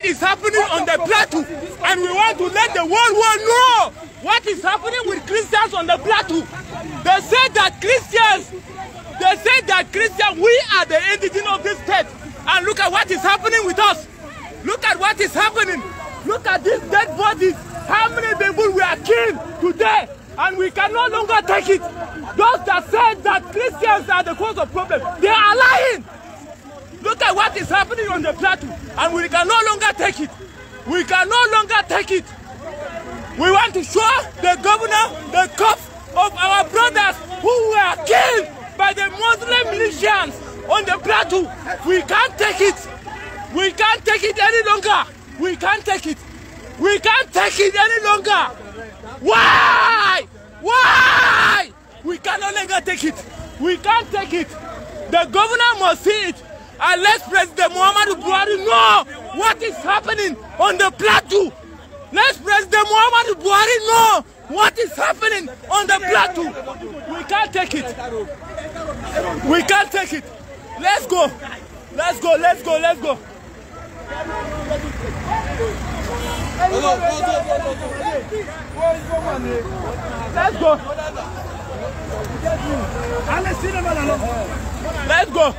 is happening on the plateau, and we want to let the whole world know what is happening with Christians on the plateau. They say that Christians, we are the indigenous of this state. And look at what is happening with us. Look at what is happening. Look at these dead bodies. How many people we are killed today? And we can no longer take it. Those that said that Christians are the cause of problem, they are lying. Look at what is happening on the plateau, and we can no longer take it. We can no longer take it. We want to show the governor the corpse of our brothers who were killed by the Muslim militias on the plateau. We can't take it. We can't take it any longer. We can't take it. We can't take it any longer. Why? Why? We can no longer take it. We can't take it. The governor must see it. And let President Muhammadu Buhari know what is happening on the plateau. Let President Muhammadu Buhari know what is happening on the plateau. We can't take it. We can't take it. Let's go. Let's go. Let's go. Let's go. Let's go. Let's go.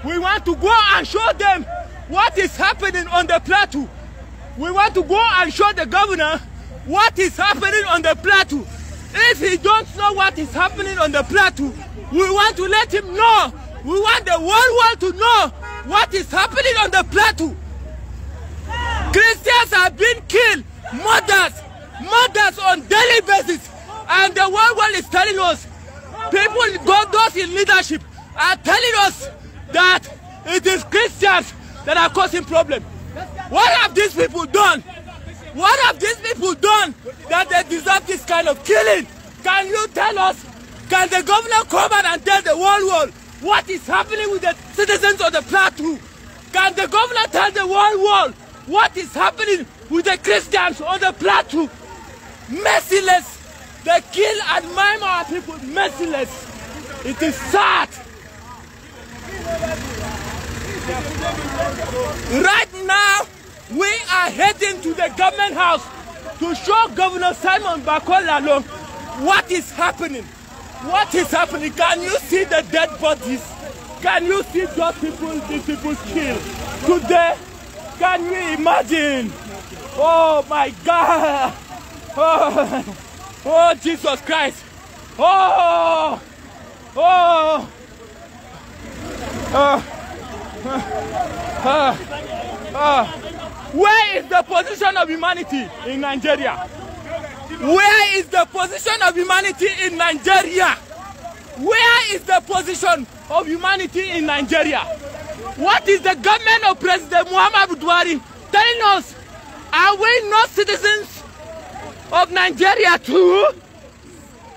We want to go and show them what is happening on the plateau. We want to go and show the governor what is happening on the plateau. If he don't know what is happening on the plateau, we want to let him know. We want the whole world to know what is happening on the plateau. Christians are being killed, murders on daily basis, and the whole world is telling us. People, those in leadership, are telling us that it is Christians that are causing problems. What have these people done? What have these people done that they deserve this kind of killing? Can you tell us? Can the governor come out and tell the whole world what is happening with the citizens of the plateau? Can the governor tell the whole world what is happening with the Christians on the plateau? Merciless. They kill and maim our people, merciless. It is sad. Right now, we are heading to the government house to show Governor Simon Bako Lalong what is happening. What is happening? Can you see the dead bodies? Can you see those people, these people killed today? Can you imagine? Oh my God! Oh, Jesus Christ! Oh! Where is the position of humanity in Nigeria? Where is the position of humanity in Nigeria? Where is the position of humanity in Nigeria? What is the government of President Muhammadu Buhari telling us? Are we not citizens of Nigeria too?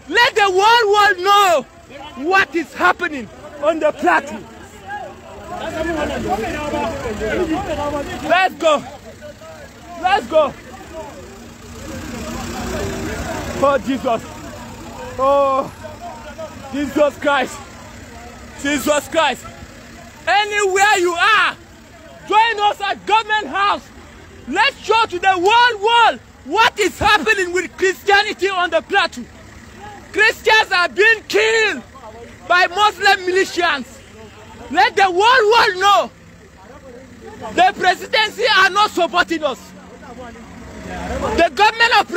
Let the whole world know what is happening on the plateau. Let's go. Let's go. Oh, Jesus. Oh, Jesus Christ. Jesus Christ. Anywhere you are, join us at government house. Let's show to the whole world what is happening with Christianity on the plateau. Christians are being killed by Muslim militias. Let the whole world know. The presidency are not supporting us. The government of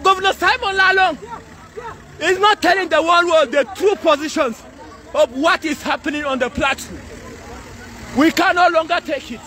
Governor Simon Lalong is not telling the whole world the true positions of what is happening on the plateau. We can no longer take it.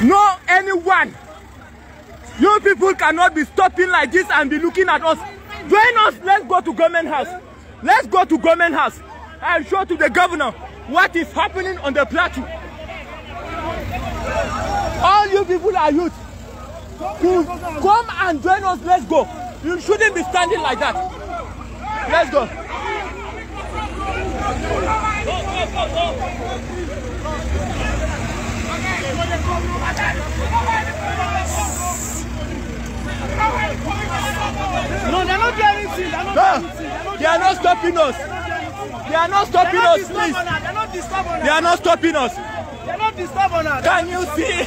No, anyone. You people cannot be stopping like this and be looking at us. Join us. Let's go to government house. Let's go to government house and show to the governor what is happening on the plateau. All you people are youth. Come and join us. Let's go. You shouldn't be standing like that. Let's go. No, they're not doing anything. They are not stopping us. They are not stopping us, please. They're not disturbing us. They are not stopping us. They're not disturbing us. Can you see?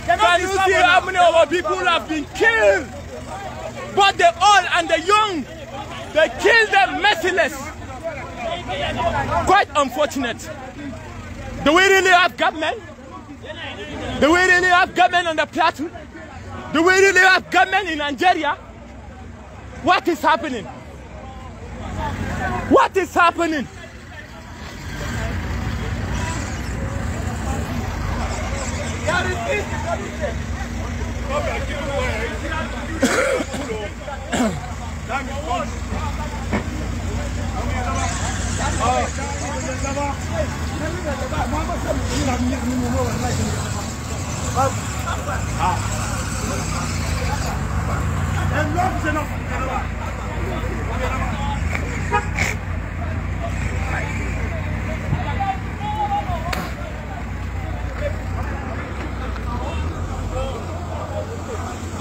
Can you see how many of our people have been killed? But the old and the young, they kill them merciless. Quite unfortunate. Do we really have government? Do we really have government on the plateau? Do we really have government in Nigeria? What is happening? What is happening?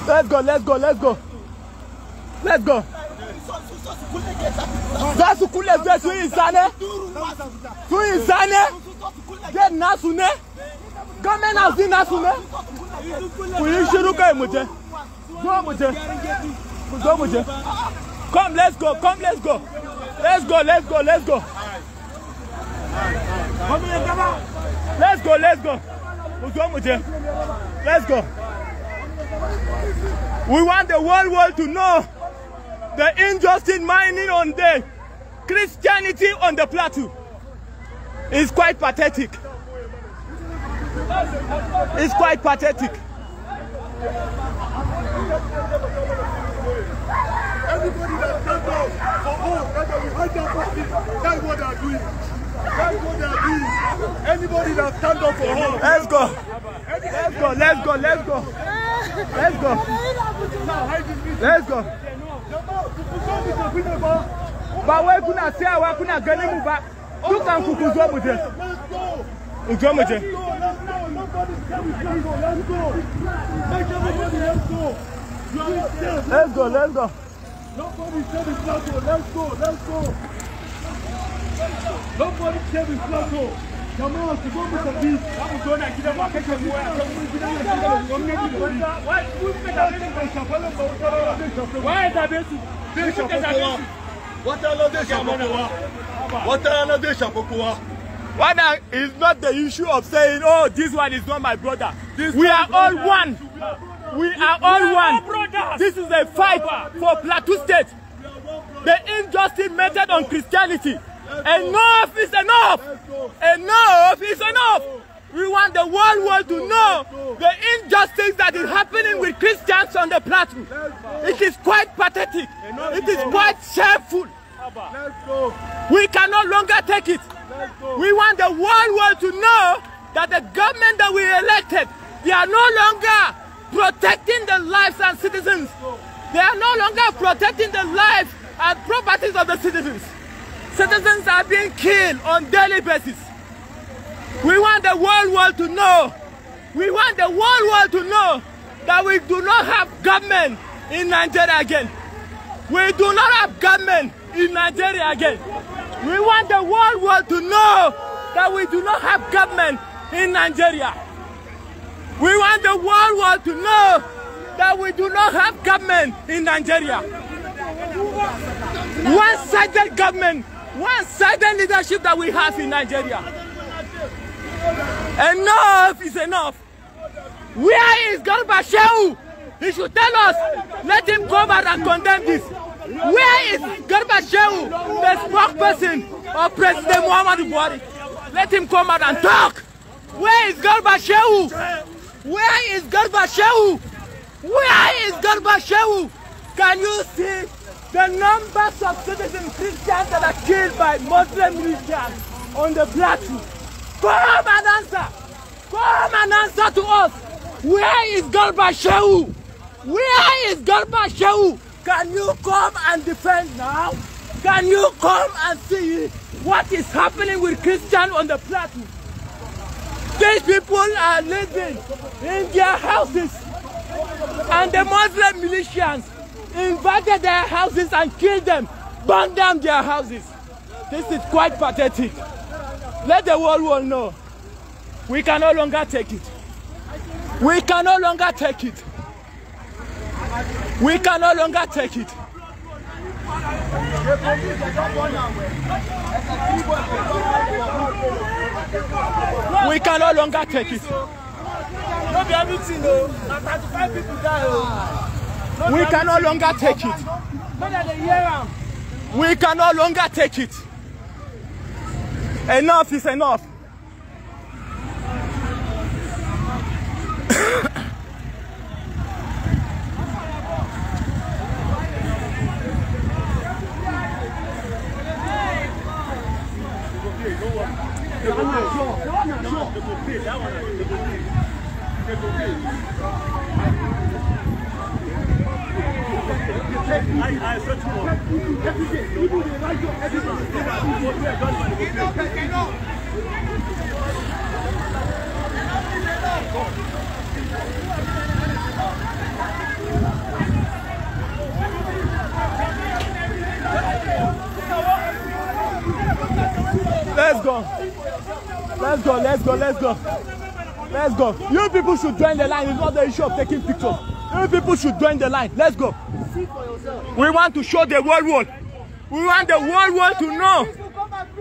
Let's go, let's go, let's go. Let's go. Za su kule zai su yi zane? Su yi zane? Zai nasu ne? Game na su nasu ne? Ku yi shiru kai mu je. Zo mu je. Zo mu je. Come, let's go, come, let's go. Let's go, let's go, let's go. Let's go, let's go. Zo mu je. Let's go. We want the whole world to know the injustice mining on the Christianity on the plateau is quite pathetic. It's quite pathetic. Everybody that stands up for all, that's what they're doing. That's what they're doing. Anybody that stands up for all. Let's go. Let's go, let's go, let's go. Let's go. Let's go. Ba wai kuna tsayawa kuna ganin mu ba. Dukan ku ku zo mu je. Ku zo mu je. Let's go, let's go. Nobody save his plateau. Let's go, let's go. Nobody save his plateau. Come on, to go with the beat. I'm going to get a walk at the why is that basic? What is not the issue of saying, oh, this one is not my brother. We are all one. We are all one. This is a fight for Plateau State. The injustice meted on Christianity. Enough is enough. Enough is enough. We want the whole world to know the injustice that is happening with Christians on the plateau. It is quite pathetic. It is quite shameful. We can no longer take it. We want the whole world to know that the government that we elected, they are no longer protecting the lives and citizens. They are no longer protecting the lives and properties of the citizens. Citizens are being killed on a daily basis. We want the whole world to know. We want the whole world to know that we do not have government in Nigeria again. We do not have government in Nigeria again. We want the whole world to know that we do not have government in Nigeria. We want the whole world to know that we do not have government in Nigeria. One-sided government, one-sided leadership that we have in Nigeria. Enough is enough. Where is Garba Shehu? He should tell us. Let him come out and condemn this. Where is Garba Shehu, the spokesperson of President Muhammadu Buhari? Let him come out and talk. Where is Garba Shehu? Where is Garba Shehu? Where is Garba Shehu? Can you see the numbers of citizen Christians that are killed by Muslim militias on the plateau. Come and answer! Come and answer to us! Where is Garba Shehu? Where is Garba Shehu? Can you come and defend now? Can you come and see what is happening with Christians on the plateau? These people are living in their houses, and the Muslim militias invaded their houses and killed them, burned down their houses. This is quite pathetic. Let the whole world know. We can no longer take it. We can no longer take it. We can no longer take it. We can no longer take it. Not be everything, though. 35 people die. We can no longer take it. We can no longer take it. Enough is enough. Let's go. Let's go, let's go, let's go. Let's go. You people should join the line. It's not the issue of taking pictures. You people should join the line. Let's go. We want to show the whole world. We want the whole world to know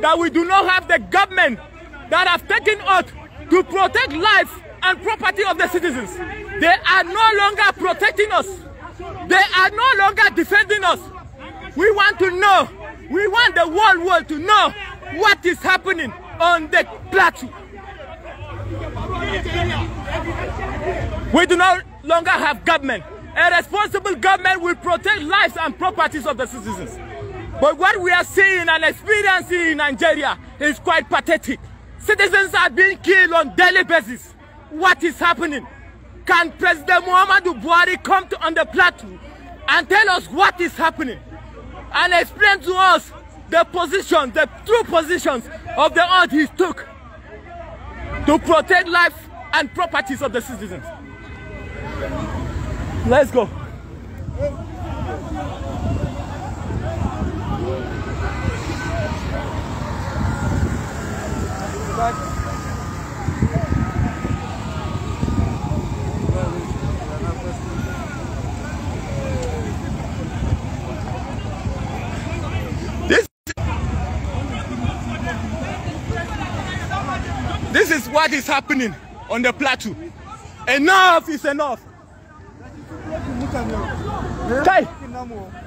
that we do not have the government that have taken oath to protect life and property of the citizens. They are no longer protecting us. They are no longer defending us. We want to know. We want the whole world to know what is happening on the plateau. We do no longer have government. A responsible government will protect lives and properties of the citizens. But what we are seeing and experiencing in Nigeria is quite pathetic. Citizens are being killed on a daily basis. What is happening? Can President Muhammadu Buhari come on the plateau and tell us what is happening? And explain to us the position, the true positions of the oath he took to protect life and properties of the citizens. Let's go. This is what is happening on the plateau. Enough is enough. Kai,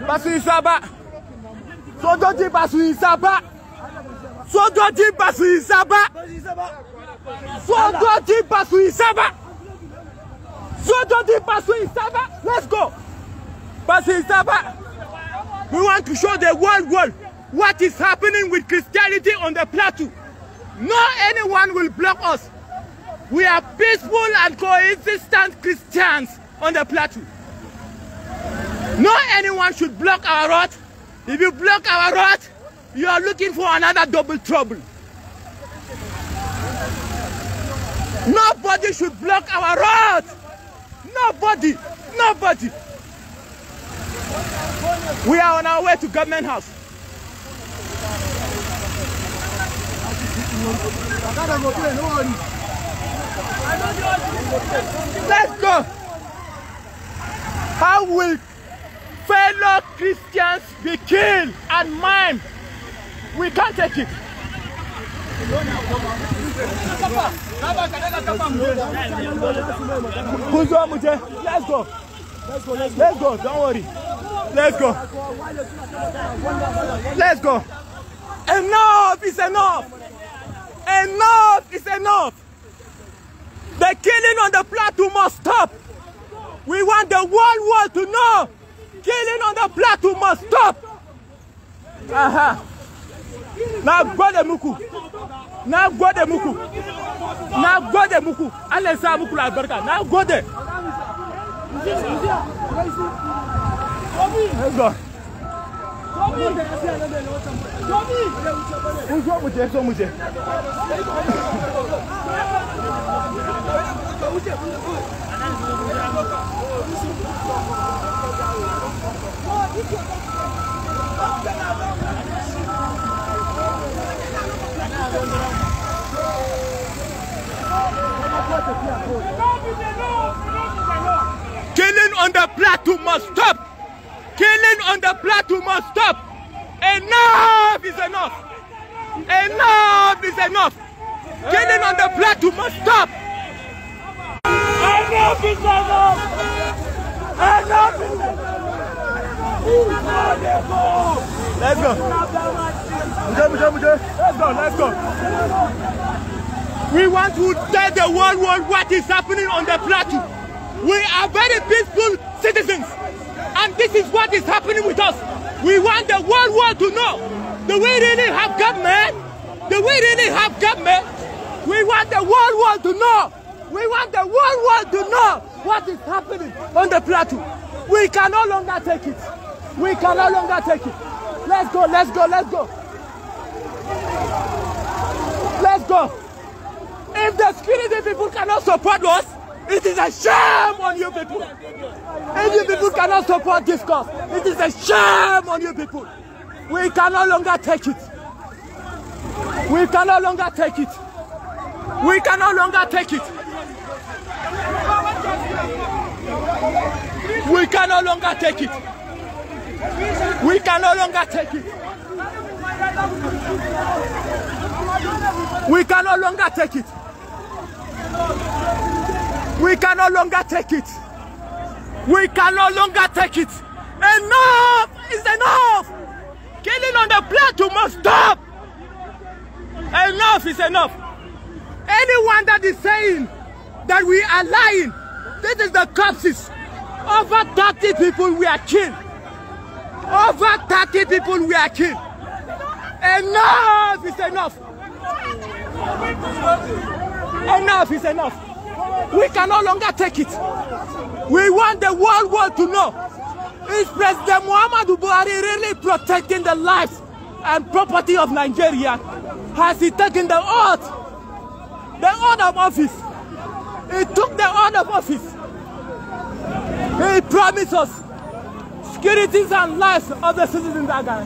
Basu Isaba. Sojoji Basu Isaba. Sojoji Basu Isaba. Sojoji Basu Isaba. Sojoji Basu Isaba. Let's go. Basu Isaba. We want to show the whole world what is happening with Christianity on the plateau. No anyone will block us. We are peaceful and coexistent Christians on the plateau. No anyone should block our road. If you block our road, you are looking for another double trouble. Nobody should block our road. Nobody. Nobody. We are on our way to Government House. Let's go. How will fellow Christians be killed and maimed? We can't take it. Let's go. Let's go. Don't worry. Let's go. Let's go. Enough is enough. Enough is enough. The killing on the plateau must stop. We want the whole world to know killing on the plateau must stop. Now go de muku. Now go de muku. Now go de muku. Allez ça muku la barka. Now go de. Let's go. Killing on the plateau must stop. Killing on the plateau must stop. Enough is enough. Enough is enough. Killing on the plateau must stop. Enough is enough. Enough is enough. Let's go. Let's go. We want to tell the world what is happening on the plateau. We are very peaceful citizens. And this is what is happening with us. We want the whole world to know. Do we really have government? Do we really have government? We want the whole world to know. We want the whole world to know what is happening on the plateau. We can no longer take it. We can no longer take it. Let's go, let's go, let's go. Let's go. If the security people cannot support us, it is a shame on you people. If you people cannot support this cause, it is a shame on you people. We can no longer take it. We can no longer take it. We can no longer take it. We can no longer take it. We can no longer take it. We can no longer take it. We can no longer take it. We can no longer take it. Enough is enough. Killing on the plateau must stop. Enough is enough. Anyone that is saying that we are lying, this is the corpses. Over 30 people we are killed. Over 30 people we are killed. Enough is enough. Enough is enough. We can no longer take it. We want the whole world to know. Is President Muhammadu Buhari really protecting the lives and property of Nigeria? Has he taken the oath? The oath of office. He took the oath of office. He promised us securities and lives of the citizens of Ghana.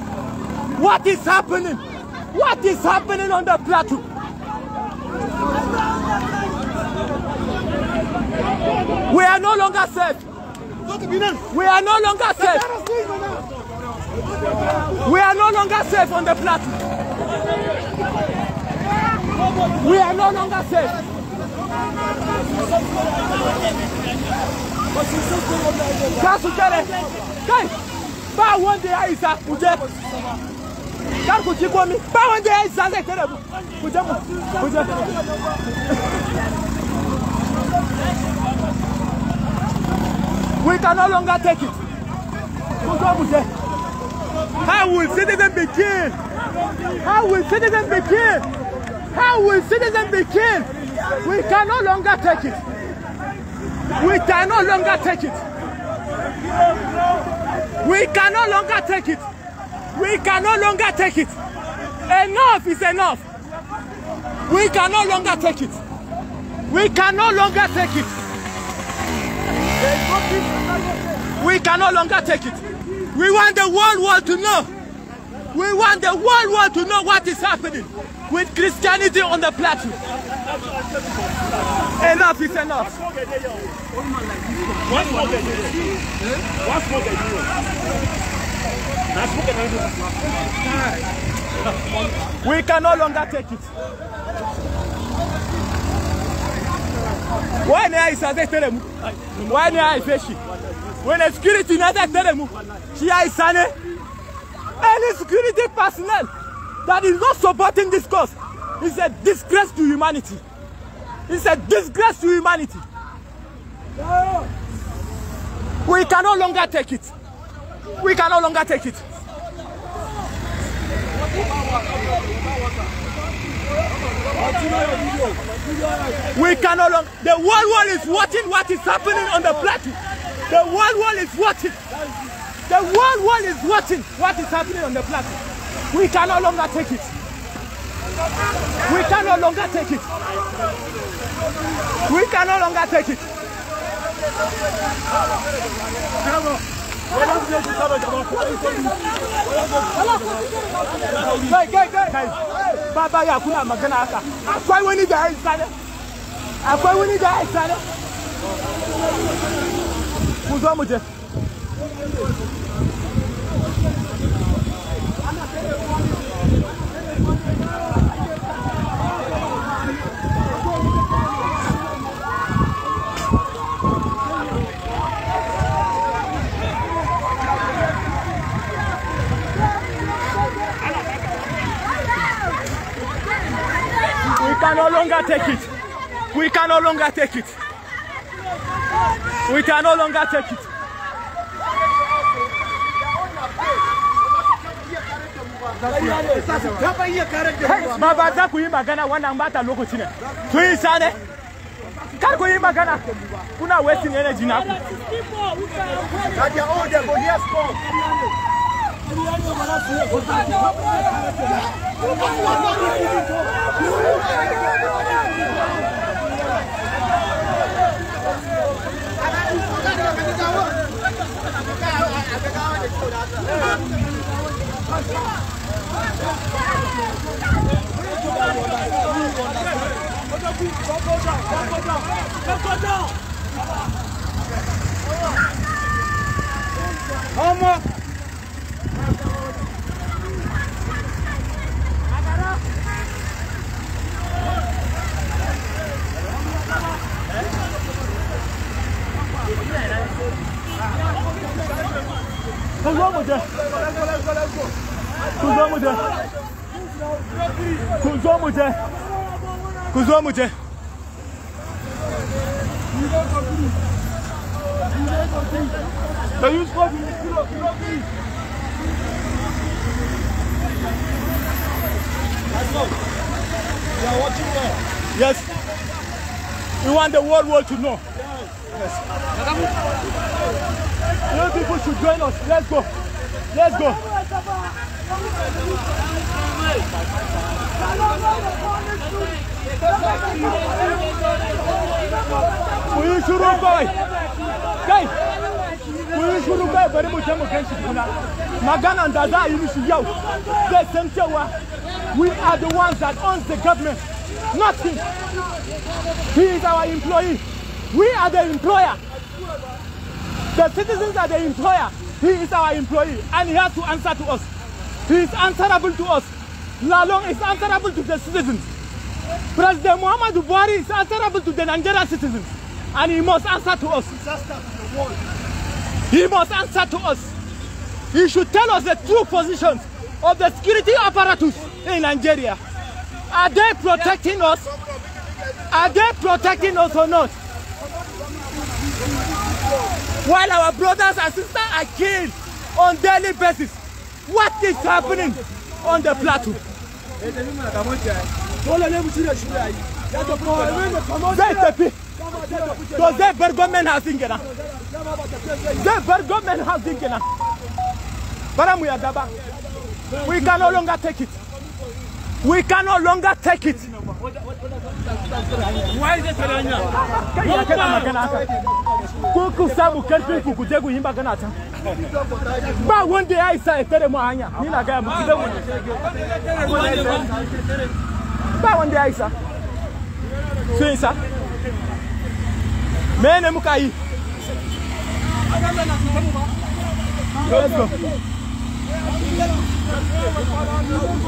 What is happening? What is happening on the plateau? We are no longer safe. We are no longer safe. We are no longer safe on the plateau. We are no longer safe. Kai, ba wanda ya isa kuje. Kar ku ci komi. Ba wanda ya isa zai tare mu. Kuje mu. Kuje. We can no longer take it. How will citizens be killed? How will citizens be killed? How will citizens be killed? We can no longer take it. We can no longer take it. We can no longer take it. We can no longer take it. Enough is enough. We can no longer take it. We can no longer take it. We can no longer take it. We want the whole world to know. We want the whole world to know what is happening with Christianity on the plateau. Enough is enough. We can no longer take it. When I say when I fish, when a security not tell them, she is any security personnel that is not supporting this cause is a disgrace to humanity. It's a disgrace to humanity. We can no longer take it. We can no longer take it. We can no longer. The whole world is watching what is happening on the plateau. The whole world is watching. The whole world is watching what is happening on the plateau. We can no longer take it. We can no longer take it. We can no longer take it. Baba ya kuna magana haka. Akwai wani da ya isa ne. Akwai wani da ya isa ne. Ku zo mu je. We can no longer take it. We can no longer take it. We can no longer take it. Baba za ku yi magana wannan bata lokaci ne. Kun yi sa ne? Kar ku yi magana. Kuna wasting energy na ku. Kuzomuje. Yes. We want the whole world to know. Yes. You people should join us. Let's go. Let's go. We should go. Guys, we should go. Very much Magana and Daza we are the ones that owns the government, not him. He is our employee. We are the employer. The citizens are the employer. He is our employee, and he has to answer to us. He is answerable to us. Lalong is answerable to the citizens. President Muhammadu Buhari is answerable to the Nigerian citizens, and he must answer to us. He must answer to us. He should tell us the true positions of the security apparatus in Nigeria. Are they protecting us? Are they protecting us or not? While our brothers and sisters are killed on daily basis, what is happening on the plateau? We can no longer take it. We can no longer take it. Why is it? But one day I say, but one day I say, so Menemukai. Let's go.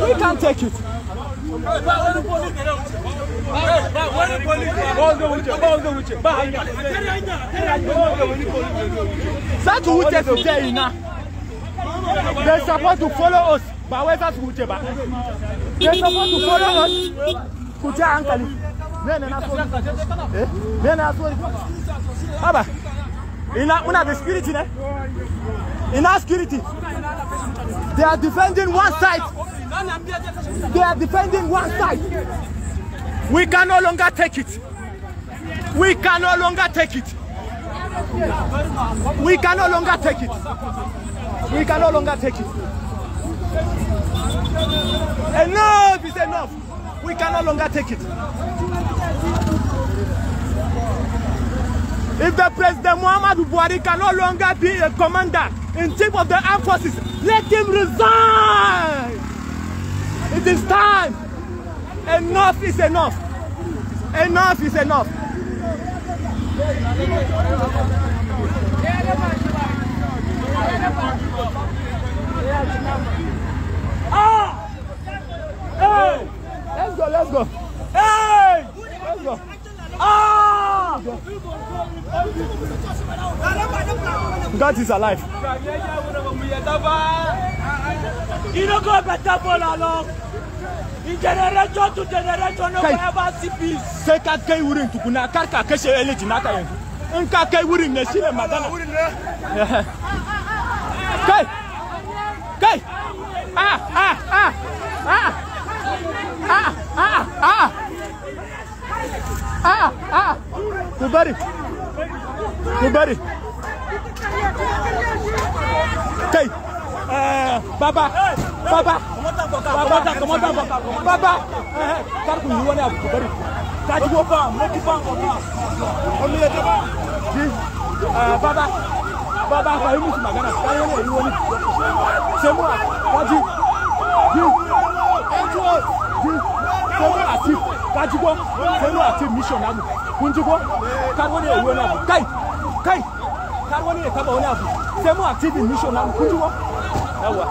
We can't take it. They're supposed to follow us, but where's that? They're supposed to follow us. Kucha uncle. Ina una the spirit, in our security. They are defending one side. They are defending one side. We can no longer take it. We can no longer take it. We can no longer take it. We can no longer take it. Enough is enough. We can no longer take it. If the President Muhammadu Buhari can no longer be a commander in chief of the armed forces, let him resign. It is time. Enough is enough. Enough is enough. Ah! Hey! Let's go, let's go. Hey! Let's go. Ah! God is alive. You don't go better for long. In generation to generation, no ever see peace. Say that guy wouldn't to kuna karka kashe elite naka yanzu. In ka kai wurin ne shine magana. Kai! Kai! Ah! Ah! Ah! Ah! Ah! Ah! Ah! Ah! Ah! Kubari! Kubari! Kai! Baba! Baba! Baba! Karku yi wani abu kubari. Kaji go fa, moki fa ko fa. Baba! Baba fa yi musu magana. Kai ne yi wani. Sai mu kaji. Semu ati kajigo, semu ati mission abu. Kunjigo, karwani e wona abu. Kai, karwani e kaba wona abu. Semu ati mission abu. Kunjigo, yawa.